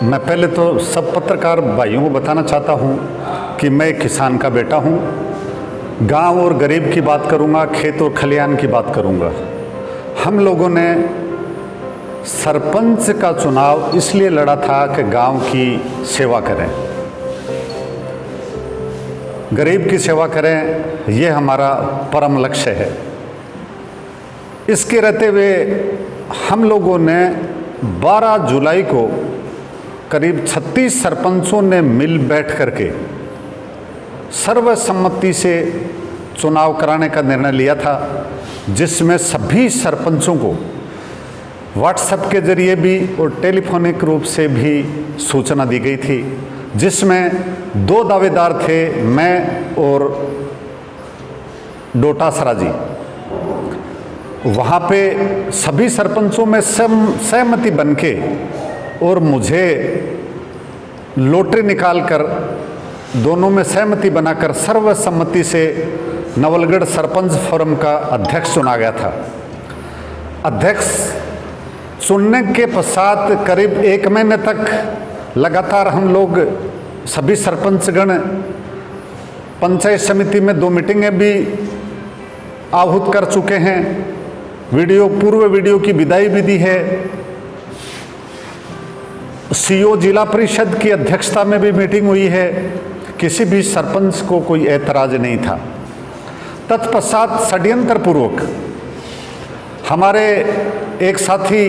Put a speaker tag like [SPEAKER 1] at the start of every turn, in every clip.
[SPEAKER 1] मैं पहले तो सब पत्रकार भाइयों को बताना चाहता हूं कि मैं एक किसान का बेटा हूं। गांव और गरीब की बात करूंगा, खेत और खलिहान की बात करूंगा। हम लोगों ने सरपंच का चुनाव इसलिए लड़ा था कि गांव की सेवा करें, गरीब की सेवा करें, ये हमारा परम लक्ष्य है। इसके रहते हुए हम लोगों ने 12 जुलाई को करीब 36 सरपंचों ने मिल बैठ करके सर्वसम्मति से चुनाव कराने का निर्णय लिया था, जिसमें सभी सरपंचों को व्हाट्सएप के जरिए भी और टेलीफोनिक रूप से भी सूचना दी गई थी, जिसमें 2 दावेदार थे, मैं और डोटासरा जी। वहाँ पे सभी सरपंचों में सहमति बनके और मुझे लॉटरी निकालकर दोनों में सहमति बनाकर सर्वसम्मति से नवलगढ़ सरपंच फोरम का अध्यक्ष चुना गया था। अध्यक्ष चुनने के पश्चात करीब 1 महीने तक लगातार हम लोग सभी सरपंचगण पंचायत समिति में 2 मीटिंगें भी आहूत कर चुके हैं। पूर्व वीडियो की विदाई भी दी है। सीओ जिला परिषद की अध्यक्षता में भी मीटिंग हुई है। किसी भी सरपंच को कोई ऐतराज नहीं था। तत्पश्चात षड्यंत्र पूर्वक हमारे एक साथी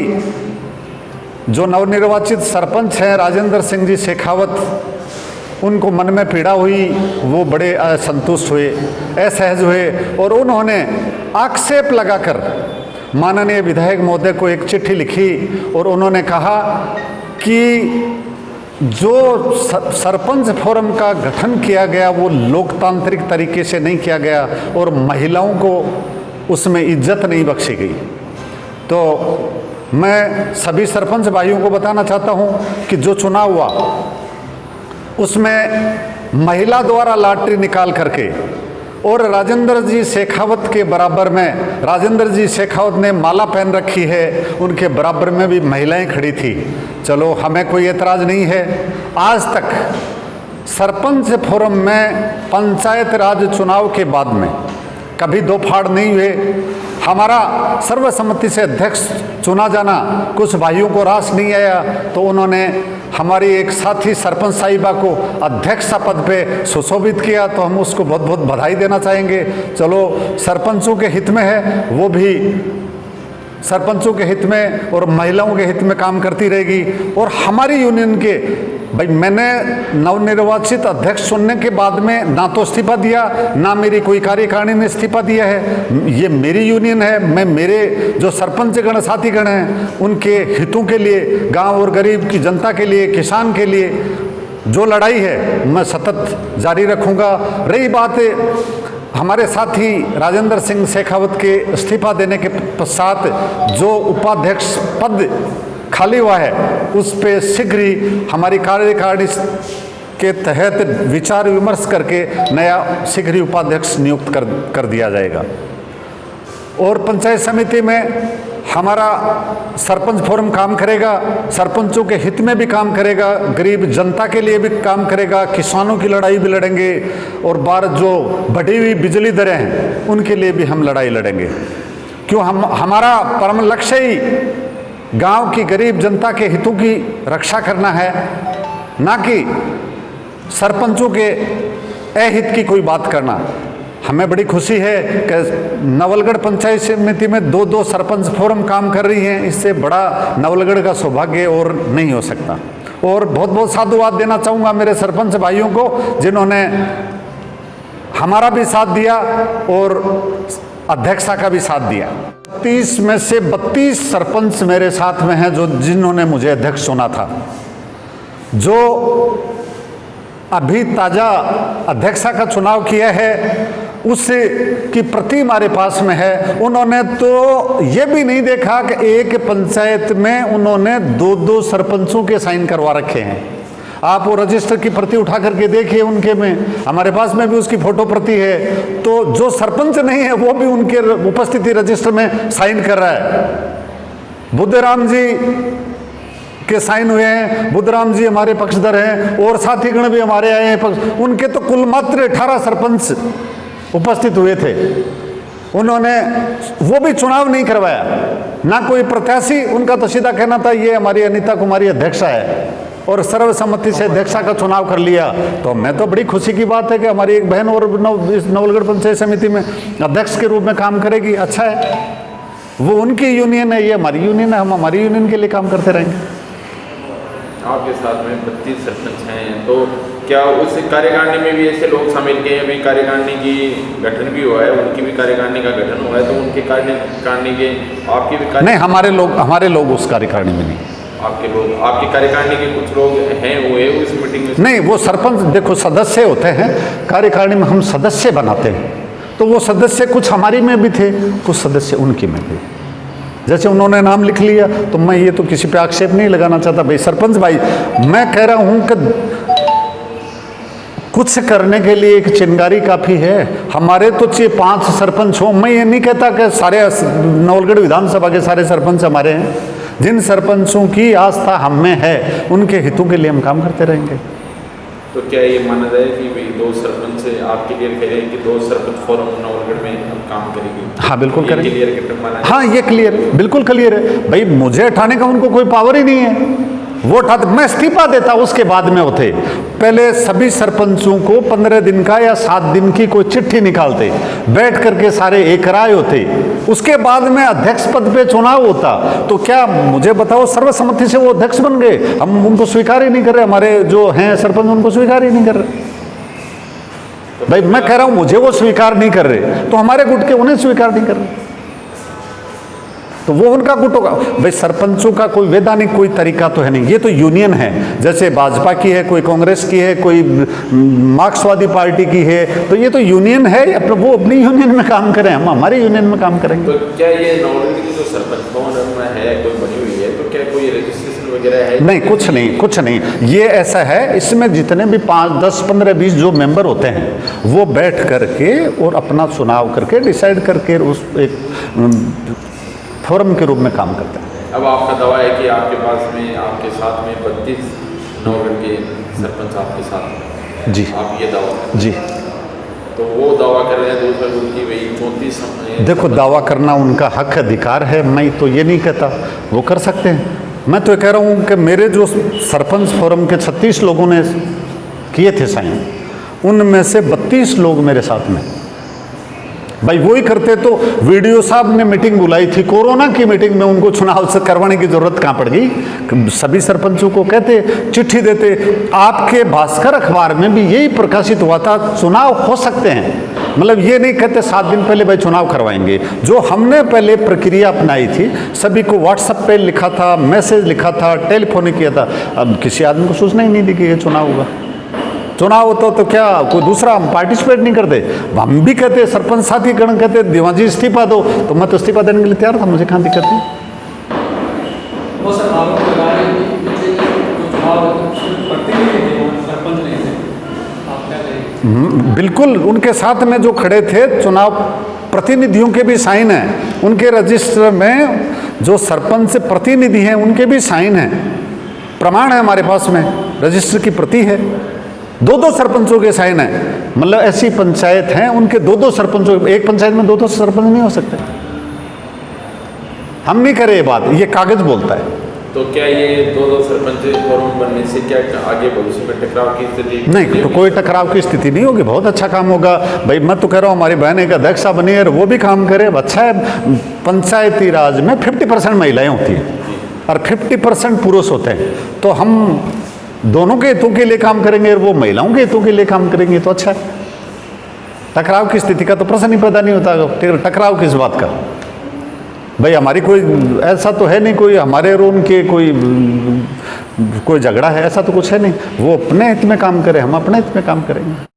[SPEAKER 1] जो नवनिर्वाचित सरपंच हैं राजेंद्र सिंह जी शेखावत, उनको मन में पीड़ा हुई, वो बड़े असंतुष्ट हुए, असहज हुए और उन्होंने आक्षेप लगाकर माननीय विधायक महोदय को एक चिट्ठी लिखी और उन्होंने कहा कि जो सरपंच फोरम का गठन किया गया वो लोकतांत्रिक तरीके से नहीं किया गया और महिलाओं को उसमें इज्जत नहीं बख्शी गई। तो मैं सभी सरपंच भाइयों को बताना चाहता हूं कि जो चुनाव हुआ उसमें महिला द्वारा लॉटरी निकाल करके और राजेंद्र जी शेखावत के बराबर में, राजेंद्र जी शेखावत ने माला पहन रखी है, उनके बराबर में भी महिलाएं खड़ी थी। चलो, हमें कोई एतराज नहीं है। आज तक सरपंच फोरम में पंचायत राज चुनाव के बाद में कभी 2 फाड़ नहीं हुए। हमारा सर्वसम्मति से अध्यक्ष चुना जाना कुछ भाइयों को रास नहीं आया, तो उन्होंने हमारी एक साथी सरपंच साहिबा को अध्यक्ष पद पे सुशोभित किया, तो हम उसको बहुत बहुत बधाई देना चाहेंगे। चलो, सरपंचों के हित में है, वो भी सरपंचों के हित में और महिलाओं के हित में काम करती रहेगी। और हमारी यूनियन के भाई, मैंने नवनिर्वाचित अध्यक्ष चुनने के बाद में ना तो इस्तीफा दिया, ना मेरी कोई कार्यकारिणी ने इस्तीफा दिया है। ये मेरी यूनियन है। मैं मेरे जो सरपंचगण साथीगण हैं उनके हितों के लिए, गांव और गरीब की जनता के लिए, किसान के लिए जो लड़ाई है मैं सतत जारी रखूंगा। रही बात हमारे साथी राजेंद्र सिंह शेखावत के इस्तीफा देने के पश्चात जो उपाध्यक्ष पद खाली हुआ है, उस पे शीघ्र ही हमारी कार्यकारिणी के तहत विचार विमर्श करके नया शीघ्र ही उपाध्यक्ष नियुक्त कर दिया जाएगा। और पंचायत समिति में हमारा सरपंच फोरम काम करेगा, सरपंचों के हित में भी काम करेगा, गरीब जनता के लिए भी काम करेगा, किसानों की लड़ाई भी लड़ेंगे और जो बढ़ी हुई बिजली दरें हैं उनके लिए भी हम लड़ाई लड़ेंगे। क्यों? हमारा परम लक्ष्य ही गांव की गरीब जनता के हितों की रक्षा करना है, ना कि सरपंचों के अहित की कोई बात करना। हमें बड़ी खुशी है कि नवलगढ़ पंचायत समिति में 2 सरपंच फोरम काम कर रही हैं। इससे बड़ा नवलगढ़ का सौभाग्य और नहीं हो सकता। और बहुत बहुत साधुवाद देना चाहूँगा मेरे सरपंच भाइयों को, जिन्होंने हमारा भी साथ दिया और अध्यक्षा का भी साथ दिया। 30 में से 32 सरपंच मेरे साथ में हैं जिन्होंने मुझे अध्यक्ष चुना था। जो अभी ताजा अध्यक्षा का चुनाव किया है उसकी प्रति हमारे पास में है। उन्होंने तो ये भी नहीं देखा कि एक पंचायत में उन्होंने 2 सरपंचों के साइन करवा रखे हैं। आप वो रजिस्टर की प्रति उठा करके देखिए, उनके में हमारे पास में भी उसकी फोटो प्रति है। तो जो सरपंच नहीं है वो भी उनके उपस्थिति रजिस्टर में साइन कर रहा है। बुद्धराम जी के साइन हुए हैं, बुद्धराम जी हमारे पक्षधर हैं और साथीगण भी हमारे आए हैं। उनके तो कुल मात्र 18 सरपंच उपस्थित हुए थे। उन्होंने वो भी चुनाव नहीं करवाया, ना कोई प्रत्याशी। उनका तो सीधा कहना था ये हमारी अनीता कुमारी अध्यक्षा है और सर्वसम्मति से अध्यक्षा का चुनाव कर लिया। तो मैं तो बड़ी खुशी की बात है कि हमारी एक बहन और इस नवलगढ़ पंचायत समिति में अध्यक्ष के रूप में काम करेगी। अच्छा है, वो उनकी यूनियन है, ये हमारी यूनियन है, हम हमारी यूनियन के लिए काम करते रहेंगे।
[SPEAKER 2] आपके साथ में 32 सरपंच हैं, तो क्या उस कार्यकारिणी में भी ऐसे लोग शामिल किए हैं? कार्यकारिणी की गठन भी हुआ है, उनकी भी कार्यकारिणी का गठन हुआ है, तो उनके कार्यकारिणी के आपकी भी
[SPEAKER 1] नहीं, हमारे लोग उस कार्यकारिणी में नहीं।
[SPEAKER 2] आपके लोग, आपकी कार्यकारिणी के कुछ लोग हैं हुए उस मीटिंग में?
[SPEAKER 1] नहीं, वो सरपंच देखो सदस्य होते हैं, कार्यकारिणी में हम सदस्य बनाते हैं, तो वो सदस्य कुछ हमारी में भी थे, कुछ सदस्य उनकी में भी। जैसे उन्होंने नाम लिख लिया तो मैं ये तो किसी पे आक्षेप नहीं लगाना चाहता। भाई सरपंच भाई, मैं कह रहा हूं कि कुछ करने के लिए एक चिंगारी काफी है। हमारे तो 5 सरपंच हो, मैं ये नहीं कहता कि सारे नवलगढ़ विधानसभा के सारे सरपंच हमारे हैं। जिन सरपंचों की आस्था हम में है, उनके हितों के लिए हम काम करते रहेंगे।
[SPEAKER 2] तो क्या ये माना जाए कि भाई 2 सरपंच से आपके लिए कह रहे हैं कि 2 सरपंच फोरम नवलगढ़ में हम काम करेंगे?
[SPEAKER 1] हाँ बिल्कुल करेंगे।
[SPEAKER 2] क्लियर माना?
[SPEAKER 1] हाँ ये क्लियर, बिल्कुल क्लियर है भाई। मुझे हटाने का उनको कोई पावर ही नहीं है। वो उठाते, मैं इस्तीफा देता उसके बाद में होते। पहले सभी सरपंचों को 15 दिन का या 7 दिन की कोई चिट्ठी निकालते, बैठ करके सारे एक राय होते, उसके बाद में अध्यक्ष पद पे चुनाव होता। तो क्या मुझे बताओ, सर्वसम्मति से वो अध्यक्ष बन गए, हम उनको स्वीकार ही नहीं कर रहे, हमारे जो हैं सरपंच उनको स्वीकार ही नहीं कर रहे। भाई मैं कह रहा हूं मुझे वो स्वीकार नहीं कर रहे, तो हमारे गुट के उन्हें स्वीकार नहीं कर रहे, तो वो उनका गुट होगा। भाई सरपंचों का कोई वैधानिक कोई तरीका तो है नहीं, ये तो यूनियन है। जैसे भाजपा की है, कोई कांग्रेस की है, कोई मार्क्सवादी पार्टी की है, तो ये तो यूनियन है, वो अपनी यूनियन में काम करें, हम हमारी यूनियन में काम करेंगे।
[SPEAKER 2] तो क्या ये नवलगढ़ की जो सरपंच भवन है कोई बनी हुई है, तो क्या कोई रजिस्ट्रेशन वगैरह है?
[SPEAKER 1] नहीं, कुछ नहीं। ये ऐसा है, इसमें जितने भी 5, 10, 15, 20 जो मेंबर होते हैं, वो बैठ करके और अपना चुनाव करके डिसाइड करके उस एक फोरम के रूप में काम करते हैं।
[SPEAKER 2] अब आपका दावा है कि आपके पास में, आपके साथ में 32 नवलगढ़ के सरपंच आपके साथ हैं।
[SPEAKER 1] जी,
[SPEAKER 2] आप ये दावा करें?
[SPEAKER 1] जी।
[SPEAKER 2] तो वो दावा कर रहे हैं दूसरा गुट की भाई 34।
[SPEAKER 1] देखो, दावा करना उनका हक अधिकार है, मैं तो ये नहीं कहता, वो कर सकते हैं। मैं तो कह रहा हूँ कि मेरे जो सरपंच फोरम के 36 लोगों ने किए थे साइन, उनमें से 32 लोग मेरे साथ में। भाई वही करते तो वीडियो साहब ने मीटिंग बुलाई थी, कोरोना की मीटिंग में उनको चुनाव से करवाने की जरूरत कहाँ पड़ गई? सभी सरपंचों को कहते, चिट्ठी देते। आपके भास्कर अखबार में भी यही प्रकाशित हुआ था, चुनाव हो सकते हैं। मतलब ये नहीं कहते 7 दिन पहले भाई चुनाव करवाएंगे। जो हमने पहले प्रक्रिया अपनाई थी, सभी को व्हाट्सएप पे लिखा था, मैसेज लिखा था, टेलीफोन किया था। अब किसी आदमी को सूचना ही नहीं दी कि ये चुनाव होगा। चुनाव होता तो क्या कोई दूसरा हम पार्टिसिपेट नहीं करते? हम भी कहते, सरपंच साथी गण कहते देवाजी इस्तीफा दो, तो मैं तो इस्तीफा देने के लिए तैयार था, मुझे कहाँ दिक्कत थी।
[SPEAKER 3] वो सर आरोप लगा रहे हैं कि जो चुनाव प्रतिनिधि थे, सरपंच नहीं थे, आप क्या कहेंगे?
[SPEAKER 1] बिल्कुल, उनके साथ में जो खड़े थे चुनाव प्रतिनिधियों के भी साइन हैं, उनके रजिस्टर में जो सरपंच प्रतिनिधि हैं उनके भी साइन हैं, प्रमाण है हमारे पास में, रजिस्टर की प्रति है। 2-2 सरपंचों के साइन है। मतलब ऐसी पंचायत हैं उनके 2-2 सरपंचों, एक पंचायत में 2-2 सरपंच नहीं हो सकते। हम नहीं करे ये बात, ये कागज बोलता है।
[SPEAKER 2] तो क्या ये 2-2 सरपंच फोरम बनने से क्या आगे भविष्य में टकराव की स्थिति?
[SPEAKER 1] नहीं, तो कोई टकराव की स्थिति नहीं होगी, बहुत अच्छा काम होगा। भाई मैं तो कह रहा हूँ हमारी बहन एक अध्यक्षा बनी है, वो भी काम करे, अच्छा है। पंचायती राज में 50% महिलाएं होती हैं और 50% पुरुष होते हैं, तो हम दोनों के हितों के लिए काम करेंगे और वो महिलाओं के हितों के लिए काम करेंगे, तो अच्छा है। टकराव की स्थिति का तो प्रश्न ही पैदा नहीं होता। टकराव किस बात का? भाई हमारी कोई ऐसा तो है नहीं, कोई हमारे और उनके कोई झगड़ा है, ऐसा तो कुछ है नहीं। वो अपने हित में काम करे, हम अपने हित में काम करेंगे।